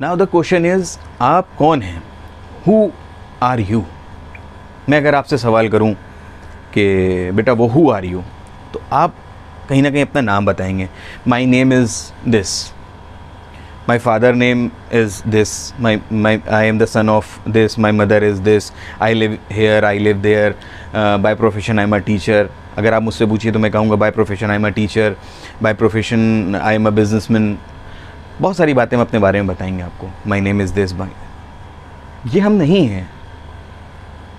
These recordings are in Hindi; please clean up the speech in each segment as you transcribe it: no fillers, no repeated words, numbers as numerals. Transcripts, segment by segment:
नाउ द क्वेश्चन इज़, आप कौन हैं? Who are you? मैं अगर आपसे सवाल करूं कि बेटा वो हु आर यू, तो आप कहीं ना कहीं अपना नाम बताएंगे. My name is this, my father name is this, I am the son of this, my mother is this, I live here, I live there, by profession I am a teacher. अगर आप मुझसे पूछिए तो मैं कहूँगा by profession I am a teacher, by profession I am a businessman. बहुत सारी बातें हम अपने बारे में बताएंगे आपको. माई नेम इज़ दिस, ये हम नहीं हैं.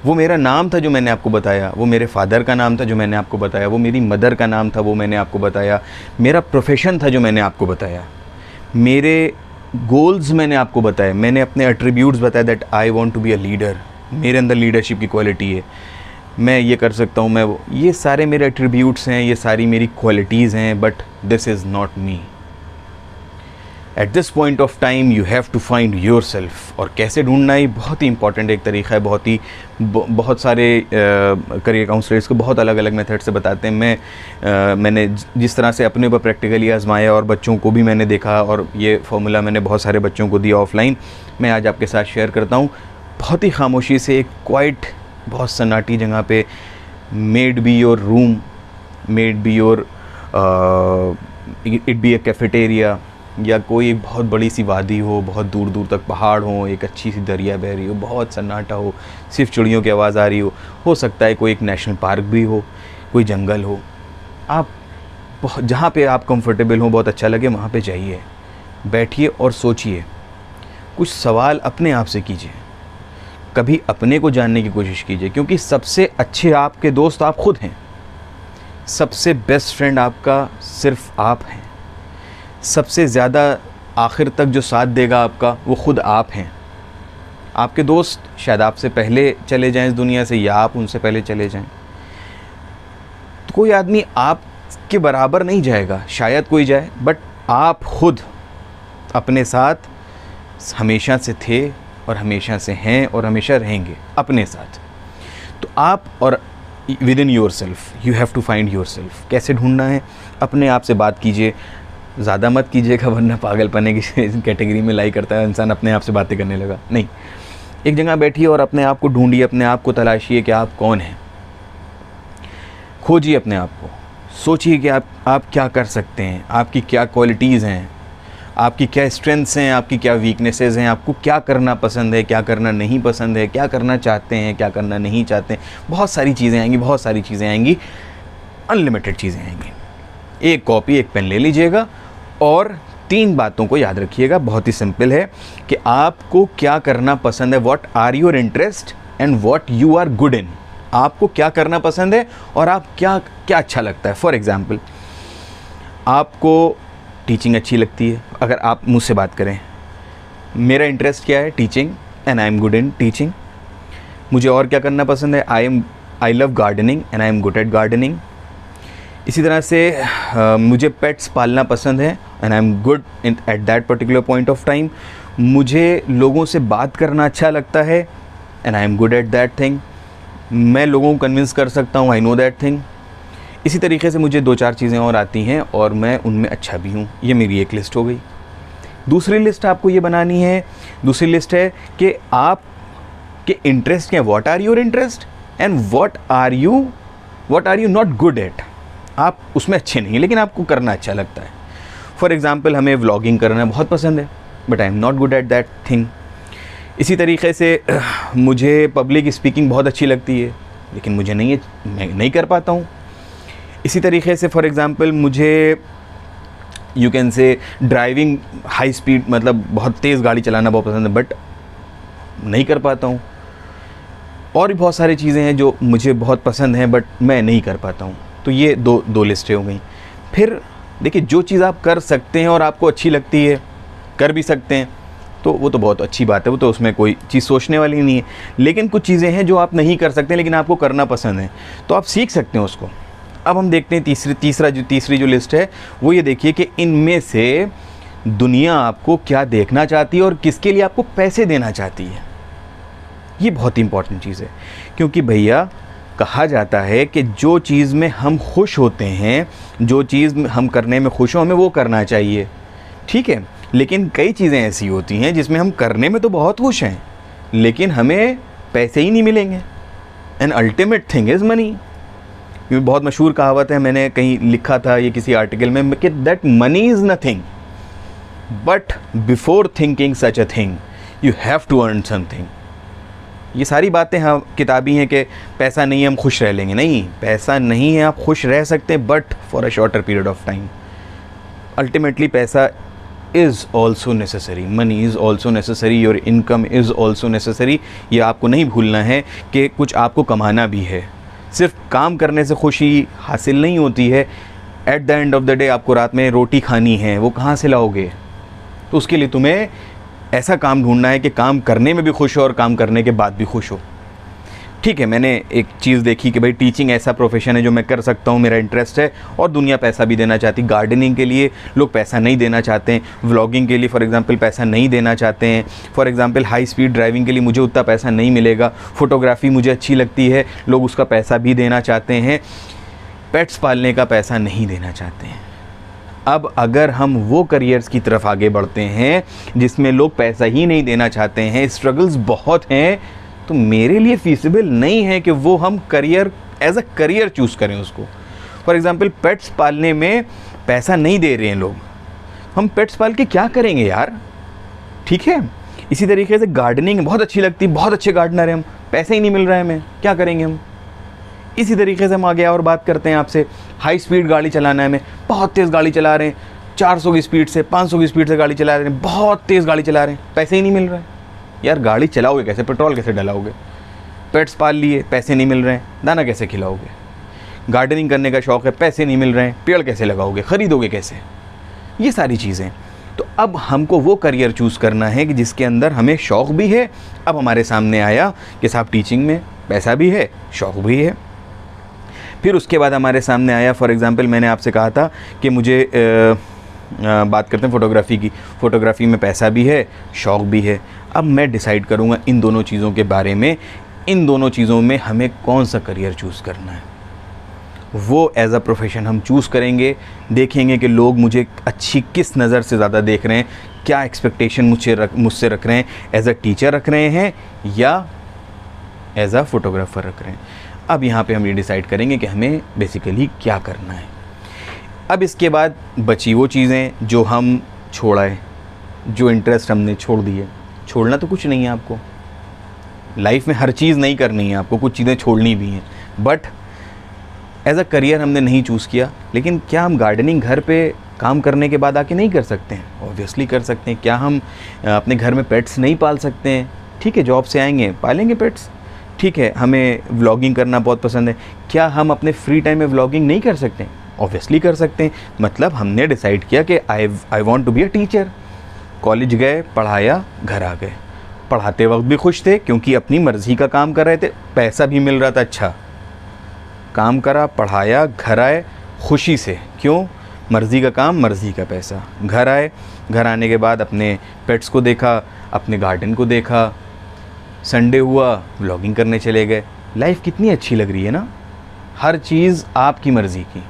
वो मेरा नाम था जो मैंने आपको बताया, वो मेरे फादर का नाम था जो मैंने आपको बताया, वो मेरी मदर का नाम था वो मैंने आपको बताया, मेरा प्रोफेशन था जो मैंने आपको बताया, मेरे गोल्स मैंने आपको बताए, मैंने अपने एट्रीब्यूट्स बताए that I want to be a leader, मेरे अंदर लीडरशिप की क्वालिटी है, मैं ये कर सकता हूँ, मैं वो, ये सारे मेरे एट्रीब्यूट्स हैं, ये सारी मेरी क्वालिटीज़ हैं. But this is not me. At this point of time you have to find yourself. और कैसे ढूंढना, ये बहुत ही इंपॉर्टेंट एक तरीका है. बहुत सारे करियर काउंसलर्स को बहुत अलग अलग मेथड से बताते हैं. मैंने जिस तरह से अपने ऊपर प्रैक्टिकली आजमाया और बच्चों को भी मैंने देखा, और ये फार्मूला मैंने बहुत सारे बच्चों को दिया ऑफलाइन, मैं आज आपके साथ शेयर करता हूँ. बहुत ही खामोशी से, एक क्वाइट, बहुत सन्नाटी जगह पे, made be your room, made be your, it be A cafeteria, या कोई बहुत बड़ी सी वादी हो, बहुत दूर दूर तक पहाड़ हो, एक अच्छी सी दरिया बह रही हो, बहुत सन्नाटा हो, सिर्फ चिड़ियों की आवाज़ आ रही हो सकता है कोई एक नेशनल पार्क भी हो, कोई जंगल हो. आप जहाँ पे आप कंफर्टेबल हो, बहुत अच्छा लगे, वहाँ पे जाइए, बैठिए और सोचिए. कुछ सवाल अपने आप से कीजिए. कभी अपने को जानने की कोशिश कीजिए, क्योंकि सबसे अच्छे आपके दोस्त आप खुद हैं. सबसे बेस्ट फ्रेंड आपका सिर्फ आप हैं. सबसे ज़्यादा आखिर तक जो साथ देगा आपका, वो खुद आप हैं. आपके दोस्त शायद आपसे पहले चले जाएं इस दुनिया से, या आप उनसे पहले चले जाएं. तो कोई आदमी आपके बराबर नहीं जाएगा, शायद कोई जाए, बट आप खुद अपने साथ हमेशा से थे और हमेशा से हैं और हमेशा रहेंगे अपने साथ. तो आप, और within yourself you have to find yourself. कैसे ढूंढना है? अपने आप से बात कीजिए. ज़्यादा मत कीजिएगा, वरना पागलपने की कैटेगरी में लाई करता है इंसान, अपने आप से बातें करने लगा. नहीं, एक जगह बैठिए और अपने आप को ढूंढिए, अपने आप को तलाशिए कि आप कौन हैं. खोजिए अपने आप को, सोचिए कि आप क्या कर सकते हैं, आपकी क्या क्वालिटीज़ हैं, आपकी क्या स्ट्रेंथ्स हैं, आपकी क्या वीकनेसेस हैं, आपको क्या करना पसंद है, क्या करना नहीं पसंद है, क्या करना चाहते हैं, क्या करना नहीं चाहते हैं. बहुत सारी चीज़ें आएंगी, बहुत सारी चीज़ें आएंगी, अनलिमिटेड चीज़ें आएंगी. एक कॉपी, एक पेन ले लीजिएगा और 3 बातों को याद रखिएगा. बहुत ही सिंपल है कि आपको क्या करना पसंद है, what are your interest and what you are good in. आपको क्या करना पसंद है और आप क्या अच्छा लगता है. फॉर एग्ज़ाम्पल, आपको टीचिंग अच्छी लगती है. अगर आप मुझसे बात करें, मेरा इंटरेस्ट क्या है? Teaching, and I am good in teaching. मुझे और क्या करना पसंद है? I love gardening and I am good at gardening. इसी तरह से मुझे पेट्स पालना पसंद है and I am good in at that particular point of time. मुझे लोगों से बात करना अच्छा लगता है and I am good at that thing. मैं लोगों को कन्विंस कर सकता हूँ, आई नो दैट थिंग. इसी तरीके से मुझे 2-4 चीज़ें और आती हैं और मैं उनमें अच्छा भी हूँ. ये मेरी एक लिस्ट हो गई. दूसरी लिस्ट आपको ये बनानी है. दूसरी लिस्ट है कि आप के इंटरेस्ट क्या है, what are your interest and what are you not good at. आप उसमें अच्छे नहीं हैं लेकिन आपको करना अच्छा लगता है. फॉर एग्ज़ाम्पल, हमें व्लॉगिंग करना बहुत पसंद है but I am not good at that thing. इसी तरीके से मुझे पब्लिक स्पीकिंग बहुत अच्छी लगती है लेकिन मुझे नहीं है, मैं नहीं कर पाता हूँ. इसी तरीके से फॉर एग्ज़ाम्पल, मुझे you can say driving high speed, मतलब बहुत तेज़ गाड़ी चलाना बहुत पसंद है बट नहीं कर पाता हूँ. और भी बहुत सारी चीज़ें हैं जो मुझे बहुत पसंद हैं बट मैं नहीं कर पाता हूँ. तो ये दो लिस्टें हो गई. फिर देखिए, जो चीज़ आप कर सकते हैं और आपको अच्छी लगती है, कर भी सकते हैं, तो वो तो बहुत अच्छी बात है, वो तो उसमें कोई चीज़ सोचने वाली नहीं है. लेकिन कुछ चीज़ें हैं जो आप नहीं कर सकते लेकिन आपको करना पसंद है, तो आप सीख सकते हैं उसको. अब हम देखते हैं तीसरी जो लिस्ट है वो ये देखिए कि इनमें से दुनिया आपको क्या देखना चाहती है और किसके लिए आपको पैसे देना चाहती है. ये बहुत ही इंपॉर्टेंट चीज़ है, क्योंकि भैया कहा जाता है कि जो चीज़ में हम खुश होते हैं, जो चीज़ हम करने में खुश हो, हमें वो करना चाहिए. ठीक है, लेकिन कई चीज़ें ऐसी होती हैं जिसमें हम करने में तो बहुत खुश हैं, लेकिन हमें पैसे ही नहीं मिलेंगे। And ultimate thing is money. ये बहुत मशहूर कहावत है, मैंने कहीं लिखा था ये किसी आर्टिकल में, कि that money is nothing but before thinking such a thing you have to earn something. ये सारी बातें हाँ किताबी हैं कि पैसा नहीं है हम खुश रह लेंगे, नहीं, पैसा नहीं है, आप खुश रह सकते हैं but for a shorter period of time. Ultimately पैसा is also necessary, money is also necessary, your income is also necessary. ये आपको नहीं भूलना है कि कुछ आपको कमाना भी है। सिर्फ काम करने से खुशी हासिल नहीं होती है। At the end of the day आपको रात में रोटी खानी है, वो कहाँ से लाओगे? तो उसके लिए तुम्हें ऐसा काम ढूंढना है कि काम करने में भी खुश हो और काम करने के बाद भी खुश हो। ठीक है, मैंने एक चीज़ देखी कि भाई टीचिंग ऐसा प्रोफेशन है जो मैं कर सकता हूँ, मेरा इंटरेस्ट है और दुनिया पैसा भी देना चाहती। गार्डनिंग के लिए लोग पैसा नहीं देना चाहते हैं, व्लॉगिंग के लिए फॉर एग्जांपल पैसा नहीं देना चाहते हैं, for example high speed driving के लिए मुझे उतना पैसा नहीं मिलेगा, फोटोग्राफी मुझे अच्छी लगती है, लोग उसका पैसा भी देना चाहते हैं, पेट्स पालने का पैसा नहीं देना चाहते हैं। अब अगर हम वो करियर्स की तरफ आगे बढ़ते हैं जिसमें लोग पैसा ही नहीं देना चाहते हैं, स्ट्रगल्स बहुत हैं, तो मेरे लिए फीसिबल नहीं है कि वो हम career as a career choose करें उसको। फॉर एग्ज़ाम्पल पेट्स पालने में पैसा नहीं दे रहे हैं लोग, हम पेट्स पाल के क्या करेंगे यार? ठीक है, इसी तरीके से गार्डनिंग बहुत अच्छी लगती, बहुत अच्छे गार्डनर हैं हम, पैसा ही नहीं मिल रहा है हमें, क्या करेंगे हम? इसी तरीके से हम आगे और बात करते हैं आपसे, हाई स्पीड गाड़ी चलाना है हमें, बहुत तेज़ गाड़ी चला रहे हैं, 400 की स्पीड से 500 की स्पीड से गाड़ी चला रहे हैं, बहुत तेज़ गाड़ी चला रहे हैं, पैसे ही नहीं मिल रहा है यार। गाड़ी चलाओगे कैसे? पेट्रोल कैसे डलाओगे? पेट्स पाल लिए, पैसे नहीं मिल रहे हैं, दाना कैसे खिलाओगे? गार्डनिंग करने का शौक़ है, पैसे नहीं मिल रहे हैं, पेड़ कैसे लगाओगे, ख़रीदोगे कैसे? ये सारी चीज़ें। तो अब हमको वो करियर चूज़ करना है कि जिसके अंदर हमें शौक़ भी है। अब हमारे सामने आया कि साहब टीचिंग में पैसा भी है, शौक़ भी है। फिर उसके बाद हमारे सामने आया, फॉर एग्ज़ाम्पल मैंने आपसे कहा था कि मुझे बात करते हैं फ़ोटोग्राफ़ी की, फ़ोटोग्राफ़ी में पैसा भी है, शौक़ भी है। अब मैं डिसाइड करूँगा इन दोनों चीज़ों के बारे में, इन दोनों चीज़ों में हमें कौन सा करियर चूज़ करना है। वो एज़ अ प्रोफेशन हम चूज़ करेंगे, देखेंगे कि लोग मुझे अच्छी किस नज़र से ज़्यादा देख रहे हैं, क्या एक्सपेक्टेशन मुझसे रख रहे हैं, एज़ अ टीचर रख रहे हैं या एज़ अ फ़ोटोग्राफ़र रख रहे हैं। अब यहाँ पे हम ये डिसाइड करेंगे कि हमें बेसिकली क्या करना है। अब इसके बाद बची वो चीज़ें जो हम छोड़ाए, जो इंटरेस्ट हमने छोड़ दिए। छोड़ना तो कुछ नहीं है आपको, लाइफ में हर चीज़ नहीं करनी है आपको, कुछ चीज़ें छोड़नी भी हैं, बट एज अ करियर हमने नहीं चूज़ किया। लेकिन क्या हम गार्डनिंग घर पे काम करने के बाद आके नहीं कर सकते हैं? ऑब्वियसली कर सकते हैं। क्या हम अपने घर में पेट्स नहीं पाल सकते हैं? ठीक है, जॉब से आएंगे पालेंगे पेट्स। ठीक है, हमें व्लॉगिंग करना बहुत पसंद है, क्या हम अपने फ्री टाइम में व्लॉगिंग नहीं कर सकते? ऑब्वियसली कर सकते हैं। मतलब हमने डिसाइड किया कि I want to be a teacher. College गए, पढ़ाया, घर आ गए। पढ़ाते वक्त भी खुश थे क्योंकि अपनी मर्ज़ी का काम कर रहे थे, पैसा भी मिल रहा था। अच्छा, काम करा, पढ़ाया, घर आए खुशी से। क्यों? मर्ज़ी का काम, मर्ज़ी का पैसा। घर आए, घर आने के बाद अपने पेट्स को देखा, अपने गार्डन को देखा, संडे हुआ व्लॉगिंग करने चले गए। लाइफ कितनी अच्छी लग रही है ना। हर चीज़ आपकी मर्ज़ी की,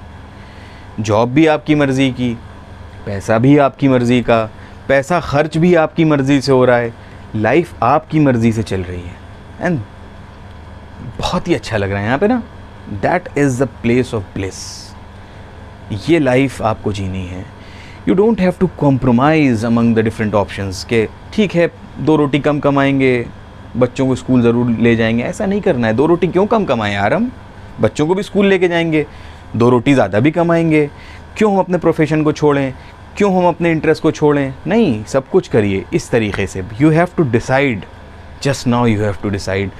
जॉब भी आपकी मर्ज़ी की, पैसा भी आपकी मर्ज़ी का, पैसा खर्च भी आपकी मर्ज़ी से हो रहा है, लाइफ आपकी मर्ज़ी से चल रही है। एंड बहुत ही अच्छा लग रहा है यहाँ पे ना। That is the place of bliss. ये लाइफ आपको जीनी है। You don't have to compromise among the different options के ठीक है 2 रोटी कम कमाएंगे, बच्चों को स्कूल ज़रूर ले जाएंगे, ऐसा नहीं करना है। 2 रोटी क्यों कम कमाएं यार, हम बच्चों को भी स्कूल लेके जाएंगे, 2 रोटी ज़्यादा भी कमाएंगे। क्यों हम अपने प्रोफेशन को छोड़ें, क्यों हम अपने इंटरेस्ट को छोड़ें? नहीं, सब कुछ करिए इस तरीके से। You have to decide, just now you have to decide.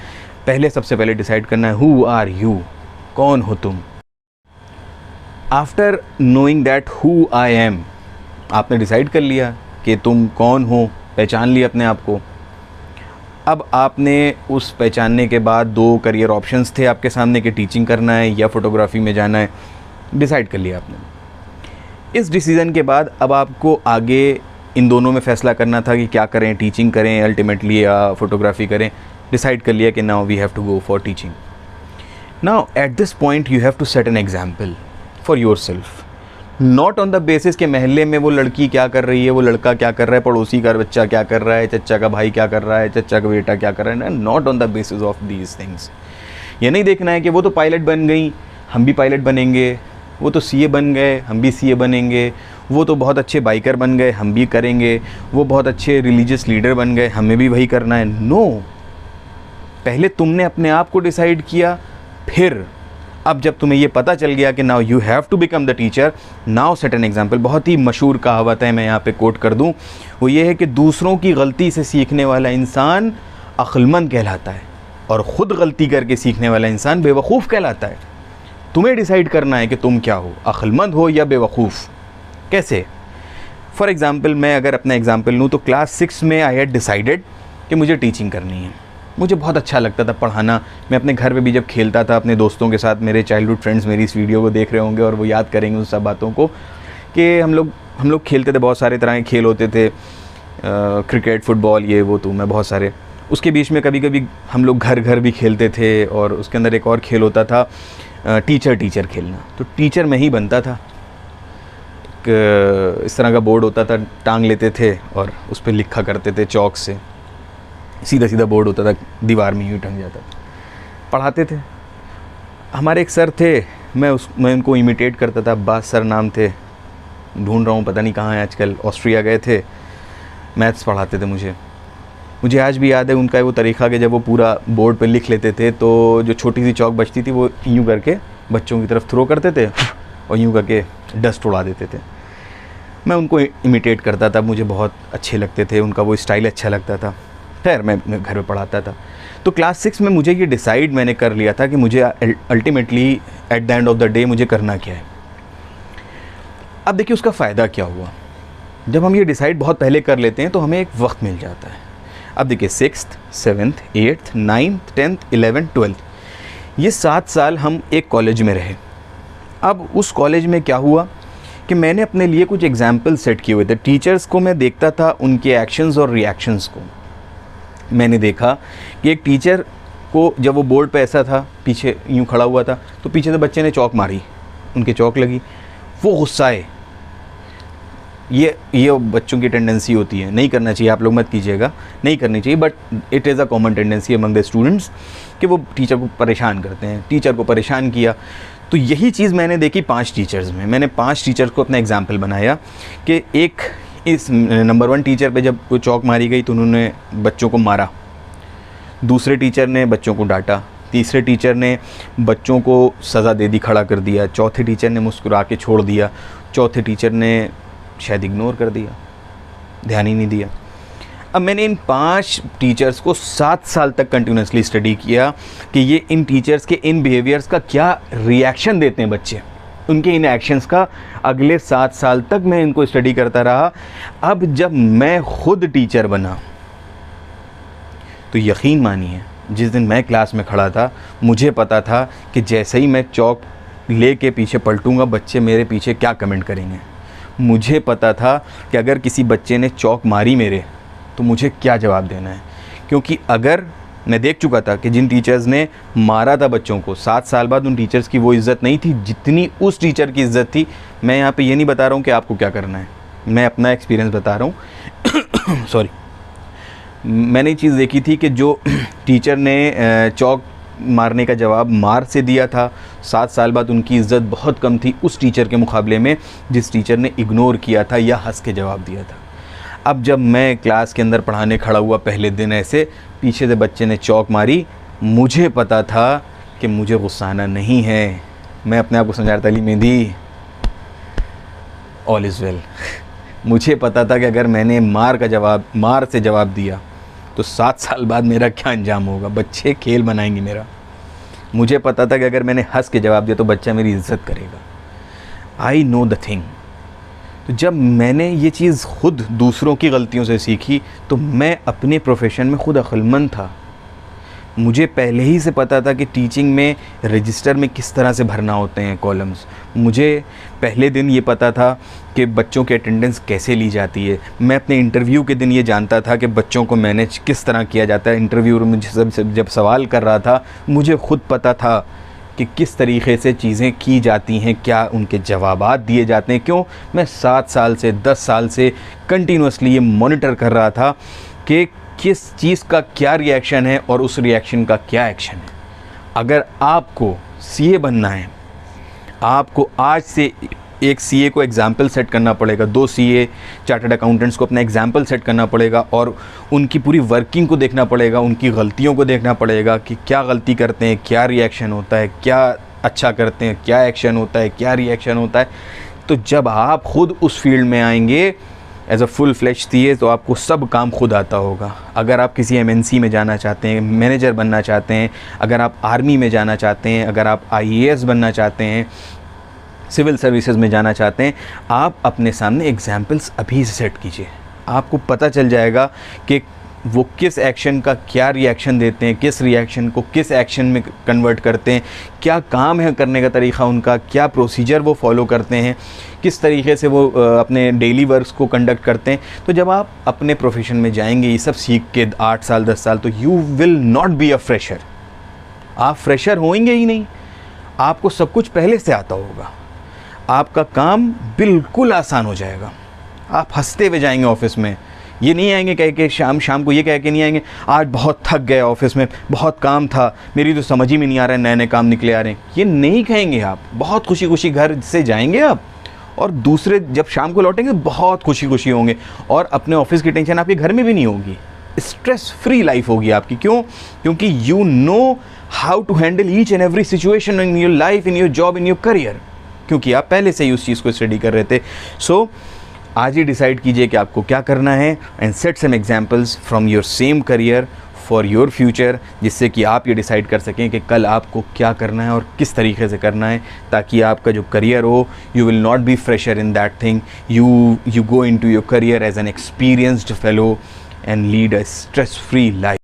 पहले सबसे पहले डिसाइड करना है हु आर यू, कौन हो तुम। After knowing that who I am, आपने डिसाइड कर लिया कि तुम कौन हो, पहचान लिया अपने आप को। अब आपने उस पहचानने के बाद 2 करियर ऑप्शंस थे आपके सामने कि टीचिंग करना है या फ़ोटोग्राफी में जाना है। डिसाइड कर लिया आपने। इस डिसीज़न के बाद अब आपको आगे इन दोनों में फ़ैसला करना था कि क्या करें, टीचिंग करें अल्टीमेटली या फ़ोटोग्राफी करें। डिसाइड कर लिया कि now we have to go for teaching. Now at this point you have to set an example for yourself. Not on the basis के महल्ले में वो लड़की क्या कर रही है, वो लड़का क्या कर रहा है, पड़ोसी का बच्चा क्या कर रहा है, चचा का भाई क्या कर रहा है, चचा का बेटा क्या कर रहा है, not on the basis of these things. ये नहीं देखना है कि वो तो पायलट बन गई, हम भी पायलट बनेंगे, वो तो सीए बन गए, हम भी सीए बनेंगे, वो तो बहुत अच्छे बाइकर बन गए, हम भी करेंगे, वो बहुत अच्छे रिलीजियस लीडर बन गए, हमें भी वही करना है। नो, पहले तुमने अपने आप को डिसाइड किया, फिर अब जब तुम्हें ये पता चल गया कि now you have to become the teacher, now set an example. बहुत ही मशहूर कहावत है, मैं यहाँ पे कोट कर दूँ, वो ये है कि दूसरों की गलती से सीखने वाला इंसान अक्लमंद कहलाता है और ख़ुद गलती करके सीखने वाला इंसान बेवकूफ़ कहलाता है। तुम्हें डिसाइड करना है कि तुम क्या हो, अक्लमंद हो या बेवकूफ़। कैसे? फॉर एग्ज़ाम्पल, मैं अगर अपना एग्ज़ाम्पल लूँ तो क्लास 6 में आई हैड डिसाइडेड कि मुझे टीचिंग करनी है। मुझे बहुत अच्छा लगता था पढ़ाना। मैं अपने घर पे भी जब खेलता था अपने दोस्तों के साथ, मेरे चाइल्डहुड फ्रेंड्स मेरी इस वीडियो को देख रहे होंगे और वो याद करेंगे उन सब बातों को कि हम लोग खेलते थे, बहुत सारे तरह के खेल होते थे, क्रिकेट, फुटबॉल, ये वो, तो मैं बहुत सारे। उसके बीच में कभी कभी हम लोग घर भी खेलते थे और उसके अंदर एक और खेल होता था टीचर खेलना। तो टीचर में ही बनता था। इस तरह का बोर्ड होता था, टांग लेते थे और उस पर लिखा करते थे चौक से, सीधा बोर्ड होता था, दीवार में यूँ टंग जाता था, पढ़ाते थे। हमारे एक सर थे, मैं उनको इमिटेट करता था, अब्बास सर नाम थे, ढूंढ रहा हूँ पता नहीं कहाँ है आजकल, ऑस्ट्रिया गए थे, मैथ्स पढ़ाते थे मुझे आज भी याद है उनका वो तरीक़ा कि जब वो पूरा बोर्ड पे लिख लेते थे तो जो छोटी सी चौक बचती थी वो यूँ करके बच्चों की तरफ थ्रो करते थे और यूँ करके डस्ट उड़ा देते थे। मैं उनको इमिटेट करता था, मुझे बहुत अच्छे लगते थे, उनका वो स्टाइल अच्छा लगता था। खैर, मैं घर में पढ़ाता था। तो क्लास 6 में मुझे ये डिसाइड मैंने कर लिया था कि मुझे ultimately at the end of the day मुझे करना क्या है। अब देखिए उसका फ़ायदा क्या हुआ। जब हम ये डिसाइड बहुत पहले कर लेते हैं तो हमें एक वक्त मिल जाता है। अब देखिए 6th, 7th, 8th, 9th, 10th, 11th, 12th, ये 7 साल हम एक कॉलेज में रहे। अब उस कॉलेज में क्या हुआ कि मैंने अपने लिए कुछ एग्जाम्पल सेट किए हुए थे। टीचर्स को मैं देखता था, उनके एक्शंस और रिएक्शंस को। मैंने देखा कि एक टीचर को जब वो बोर्ड पे ऐसा था, पीछे यूँ खड़ा हुआ था, तो पीछे से बच्चे ने चौक मारी, उनके चौक लगी, वो गुस्साए। ये बच्चों की टेंडेंसी होती है, नहीं करना चाहिए, आप लोग मत कीजिएगा, नहीं करनी चाहिए, but it is a common tendency among the students कि वो टीचर को परेशान करते हैं। टीचर को परेशान किया, तो यही चीज़ मैंने देखी 5 टीचर्स में। मैंने 5 टीचर्स को अपना एग्जाम्पल बनाया कि एक इस नंबर 1 टीचर पे जब वो चौक मारी गई तो उन्होंने बच्चों को मारा, दूसरे टीचर ने बच्चों को डांटा, तीसरे टीचर ने बच्चों को सज़ा दे दी, खड़ा कर दिया, चौथे टीचर ने मुस्कुरा के छोड़ दिया, चौथे टीचर ने शायद इग्नोर कर दिया, ध्यान ही नहीं दिया। अब मैंने इन 5 टीचर्स को 7 साल तक कंटिन्यूसली स्टडी किया कि ये इन टीचर्स के इन बिहेवियर्स का क्या रिएक्शन देते हैं बच्चे, उनके इन एक्शंस का। अगले 7 साल तक मैं इनको स्टडी करता रहा। अब जब मैं खुद टीचर बना तो यकीन मानिए, जिस दिन मैं क्लास में खड़ा था, मुझे पता था कि जैसे ही मैं चौक ले के पीछे पलटूंगा, बच्चे मेरे पीछे क्या कमेंट करेंगे। मुझे पता था कि अगर किसी बच्चे ने चौक मारी मेरे तो मुझे क्या जवाब देना है, क्योंकि अगर मैं देख चुका था कि जिन टीचर्स ने मारा था बच्चों को, 7 साल बाद उन टीचर्स की वो इज़्ज़त नहीं थी जितनी उस टीचर की इज़्ज़त थी। मैं यहाँ पे ये नहीं बता रहा हूँ कि आपको क्या करना है, मैं अपना एक्सपीरियंस बता रहा हूँ। सॉरी, मैंने ये चीज़ देखी थी कि जो टीचर ने चौक मारने का जवाब मार से दिया था, 7 साल बाद उनकी इज़्ज़त बहुत कम थी उस टीचर के मुकाबले में जिस टीचर ने इग्नोर किया था या हंस के जवाब दिया था। अब जब मैं क्लास के अंदर पढ़ाने खड़ा हुआ, पहले दिन ऐसे पीछे से बच्चे ने चौक मारी, मुझे पता था कि मुझे गुस्साना नहीं है। मैं अपने आप को समझा रहा था, Ali mehndi, all is well. मुझे पता था कि अगर मैंने मार से जवाब दिया तो 7 साल बाद मेरा क्या अंजाम होगा, बच्चे खेल बनाएंगे मेरा। मुझे पता था कि अगर मैंने हंस के जवाब दिया तो बच्चा मेरी इज़्ज़त करेगा। I know the thing. तो जब मैंने ये चीज़ खुद दूसरों की गलतियों से सीखी तो मैं अपने प्रोफेशन में खुद अक्लमंद था। मुझे पहले ही से पता था कि टीचिंग में रजिस्टर में किस तरह से भरना होते हैं कॉलम्स। मुझे पहले दिन ये पता था कि बच्चों की अटेंडेंस कैसे ली जाती है। मैं अपने इंटरव्यू के दिन ये जानता था कि बच्चों को मैनेज किस तरह किया जाता है। इंटरव्यू में मुझे जब सवाल कर रहा था, मुझे खुद पता था कि किस तरीके से चीज़ें की जाती हैं, क्या उनके जवाबात दिए जाते हैं। क्यों? मैं 7 साल से 10 साल से कंटिन्यूसली ये मॉनिटर कर रहा था कि किस चीज़ का क्या रिएक्शन है और उस रिएक्शन का क्या एक्शन है। अगर आपको सीए बनना है, आपको आज से एक सीए को एग्ज़ाम्पल सेट करना पड़ेगा, 2 सीए चार्टर्ड अकाउंटेंट्स को अपना एग्ज़ाम्पल सेट करना पड़ेगा और उनकी पूरी वर्किंग को देखना पड़ेगा, उनकी गलतियों को देखना पड़ेगा कि क्या गलती करते हैं, क्या रिएक्शन होता है, क्या अच्छा करते हैं, क्या एक्शन होता है, क्या रिएक्शन होता है। तो जब आप खुद उस फील्ड में आएंगे as a full fledged CA तो आपको सब काम खुद आता होगा। अगर आप किसी एमएनसी में जाना चाहते हैं, मैनेजर बनना चाहते हैं, अगर आप आर्मी में जाना चाहते हैं, अगर आप आईएएस बनना चाहते हैं, सिविल सर्विसेज में जाना चाहते हैं, आप अपने सामने एग्जाम्पल्स अभी से सेट कीजिए। आपको पता चल जाएगा कि वो किस एक्शन का क्या रिएक्शन देते हैं, किस रिएक्शन को किस एक्शन में कन्वर्ट करते हैं, क्या काम है करने का तरीक़ा उनका, क्या प्रोसीजर वो फॉलो करते हैं, किस तरीके से वो अपने डेली वर्क्स को कंडक्ट करते हैं। तो जब आप अपने प्रोफेशन में जाएंगे ये सब सीख के 8 साल 10 साल, तो you will not be a fresher. आप फ्रेशर होंगे ही नहीं, आपको सब कुछ पहले से आता होगा, आपका काम बिल्कुल आसान हो जाएगा। आप हंसते हुए जाएंगे ऑफिस में, ये नहीं आएंगे कह के शाम को ये कह के नहीं आएंगे आज बहुत थक गए, ऑफिस में बहुत काम था, मेरी तो समझ ही में नहीं आ रहा है, नए नए काम निकले आ रहे हैं, ये नहीं कहेंगे आप। बहुत खुशी खुशी घर से जाएंगे आप और दूसरे जब शाम को लौटेंगे बहुत खुशी खुशी होंगे और अपने ऑफिस की टेंशन आपके घर में भी नहीं होगी। स्ट्रेस फ्री लाइफ होगी आपकी। क्यों? क्योंकि you know how to handle each and every situation in your life, in your job, in your career, क्योंकि आप पहले से ही उस चीज़ को स्टडी कर रहे थे। सो आज ही डिसाइड कीजिए कि आपको क्या करना है and set some examples from your same career for your future, जिससे कि आप ये डिसाइड कर सकें कि कल आपको क्या करना है और किस तरीके से करना है, ताकि आपका जो करियर हो, you will not be fresher in that thing, you go into your career as an experienced fellow and lead a stress free life.